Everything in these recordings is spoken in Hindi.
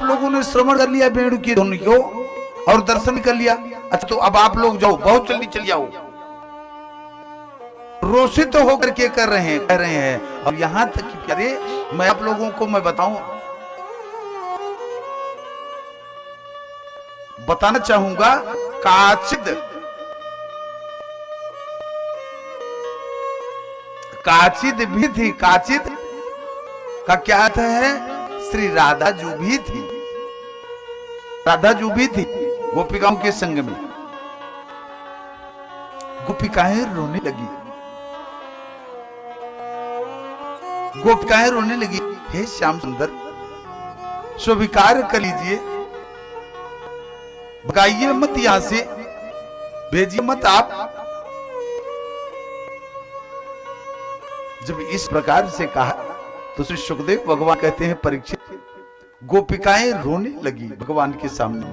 लोगों ने श्रवण कर लिया वेणु की धुन को और दर्शन कर लिया। अच्छा तो अब आप लोग जाओ, बहुत जल्दी चल जाओ। रोषित तो होकर के कह रहे हैं। और यहां तक कि अरे मैं आप लोगों को मैं बताना चाहूंगा, काचिद भी थी। काचिद का क्या अर्थ है? श्री राधा जू भी थी, राधा जू भी थी गोपिकाओं के संग में। गोपिकाएं रोने लगी, गोपिकाएं रोने लगी। हे श्याम सुंदर स्वीकार कर लीजिए, भगाइए मत, यहां से भेजिए मत आप। जब इस प्रकार से कहा तो श्री सुखदेव भगवान कहते हैं, परीक्षित गोपिकाएं रोने लगी भगवान के सामने।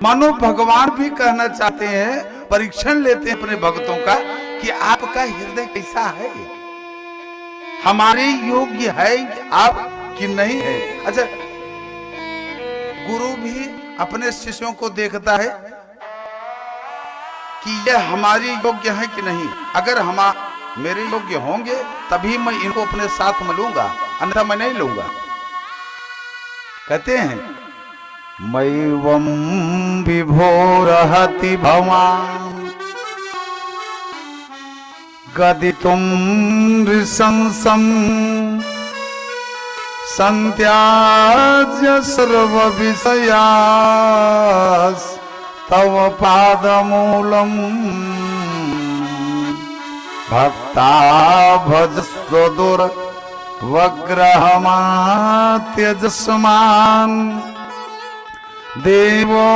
मानो भगवान भी कहना चाहते हैं, परीक्षण लेते हैं अपने भक्तों का कि आपका हृदय कैसा है, हमारे योग्य है कि आप कि नहीं है। अच्छा गुरु भी अपने शिष्यों को देखता है कि यह हमारे योग्य है कि नहीं। अगर हम मेरे योग्य होंगे तभी मैं इनको अपने साथ में लूंगा, अन्यथा मैं नहीं लूंगा। कहते हैं मैवं विभोरहति भवान् गदितुं नृशंसं संत्याज्य सर्व विषयास् तव पादमूलम् भक्ता भजस्व दुर्वग्रहमात्यजस्मान् देवो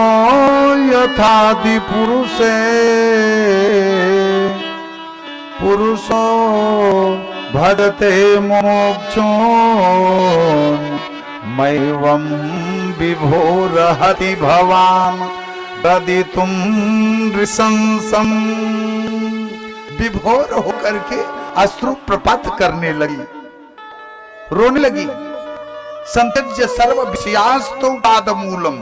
यथादि पुरुषे पुरुषो भजते मोक्षोन् मैवं विभोरहति भवान् ददितुं नृशंसम्। विभोर होकर के अश्रु प्रपात करने लगी, रोने लगी। संत्यज्य सर्व विषयास्तो पादमूलम,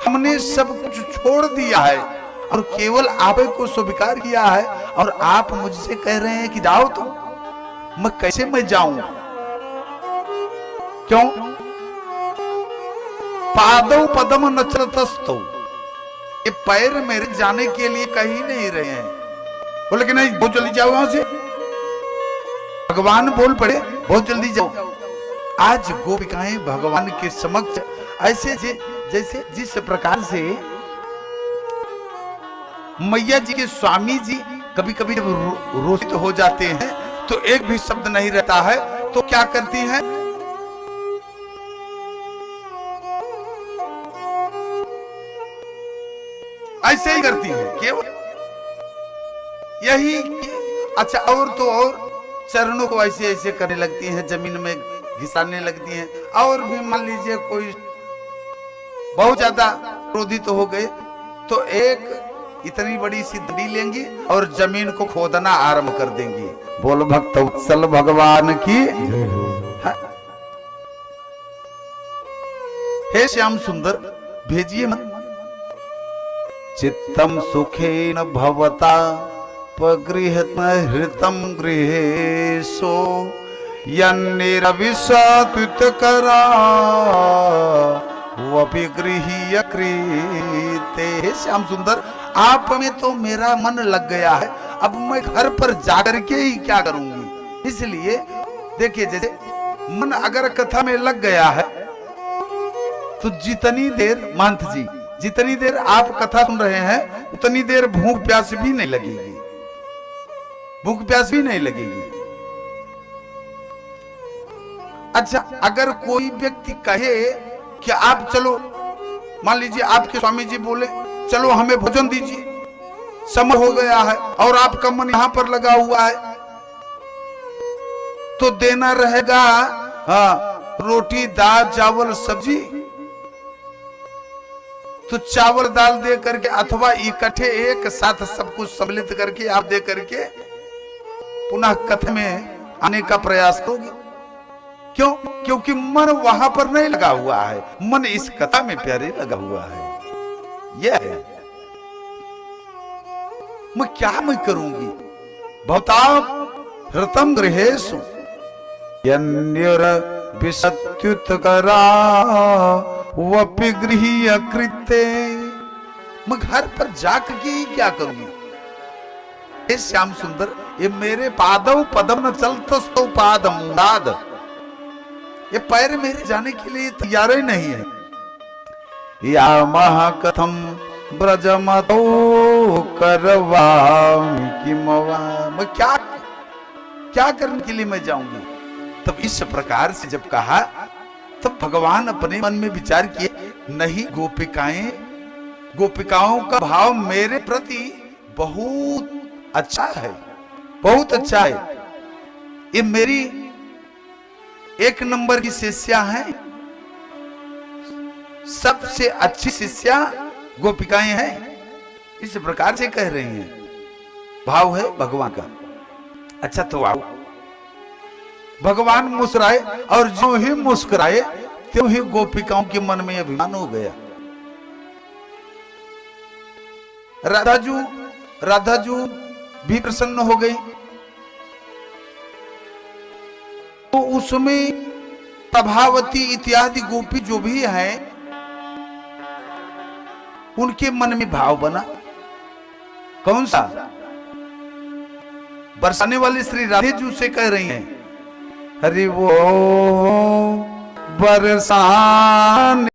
हमने सब कुछ छोड़ दिया है और केवल आप को स्वीकार किया है, और आप मुझसे कह रहे हैं कि जाओ तुम। मैं कैसे मैं जाऊं? क्यों? पादौ पदम न चलतस्तो, ये पैर मेरे जाने के लिए कहीं नहीं रहे हैं। बोले कि नहीं बहुत जल्दी जाओ वहां से। भगवान बोल पड़े बहुत जल्दी जाओ। आज गोपिकाएं भगवान के समक्ष ऐसे जैसे जिस प्रकार से मैया जी के स्वामी जी कभी कभी जब रोषित हो जाते हैं तो एक भी शब्द नहीं रहता है, तो क्या करती हैं? ऐसे ही करती हैं केवल यही। अच्छा और तो और चरणों को ऐसे ऐसे करने लगती हैं, जमीन में घिसाने लगती हैं। और भी मान लीजिए कोई बहुत ज्यादा क्रोधित हो गए तो एक इतनी बड़ी सी दड़ी लेंगी और जमीन को खोदना आरंभ कर देंगी। बोल भक्त उत्सल भगवान की। हे श्याम सुंदर भेजिए मत। चित्तम सुखेन भवता गृहतम गृहेशो यन्निरविषातुतकरा वपि गृहीय कृते। श्याम सुंदर आप में तो मेरा मन लग गया है, अब मैं घर पर जाकर के ही क्या करूंगी। इसलिए देखिए जैसे मन अगर कथा में लग गया है तो जितनी देर महंत जी जितनी देर आप कथा सुन रहे हैं उतनी देर भूख प्यास भी नहीं लगेगी, भूख प्यास भी नहीं लगेगी। अच्छा अगर कोई व्यक्ति कहे कि आप चलो, मान लीजिए आपके स्वामी जी बोले चलो हमें भोजन दीजिए, समय हो गया है और आपका मन यहां पर लगा हुआ है, तो देना रहेगा रोटी दाल चावल सब्जी। तो चावल दाल दे करके अथवा इकट्ठे एक साथ सब कुछ सम्मिलित करके आप दे करके पुनः कथा में आने का प्रयास करोगे। क्यों? क्योंकि मन वहां पर नहीं लगा हुआ है, मन इस कथा में प्यारे लगा हुआ है। यह है मैं क्या मैं करूंगी। भवताप हृतम गृहेषु यन्युर विसत्युत्करा वपि गृहीय कृत्ते। मैं घर पर जाकर के क्या करूंगी? हे श्याम सुंदर, ये मेरे पादव पदम न चलतस्तो पादम उदाद, ये पैर मेरे जाने के लिए तैयार ही नहीं है। या महा कथम ब्रजमतो करवामि किमवा, मैं क्या करने के लिए मैं जाऊंगी? तब इस प्रकार से जब कहा, तब भगवान अपने मन में विचार किए, नहीं गोपिकाओं का भाव मेरे प्रति बहुत अच्छा है, बहुत अच्छा है। ये मेरी एक नंबर की शिष्या है, सबसे अच्छी शिष्या गोपिकाएं हैं, इस प्रकार से कह रही हैं। भाव है भगवान का। अच्छा तो आओ। भगवान मुस्कुराए और जो ही मुस्कुराए त्यों ही गोपिकाओं के मन में अभिमान हो गया। राधाजू भी प्रसन्न हो गई। तो उसमें प्रभावती इत्यादि गोपी जो भी हैं, उनके मन में भाव बना। कौन सा? बरसाने वाली श्री राधे जी से कह रही हैं, हरि वो बरसाने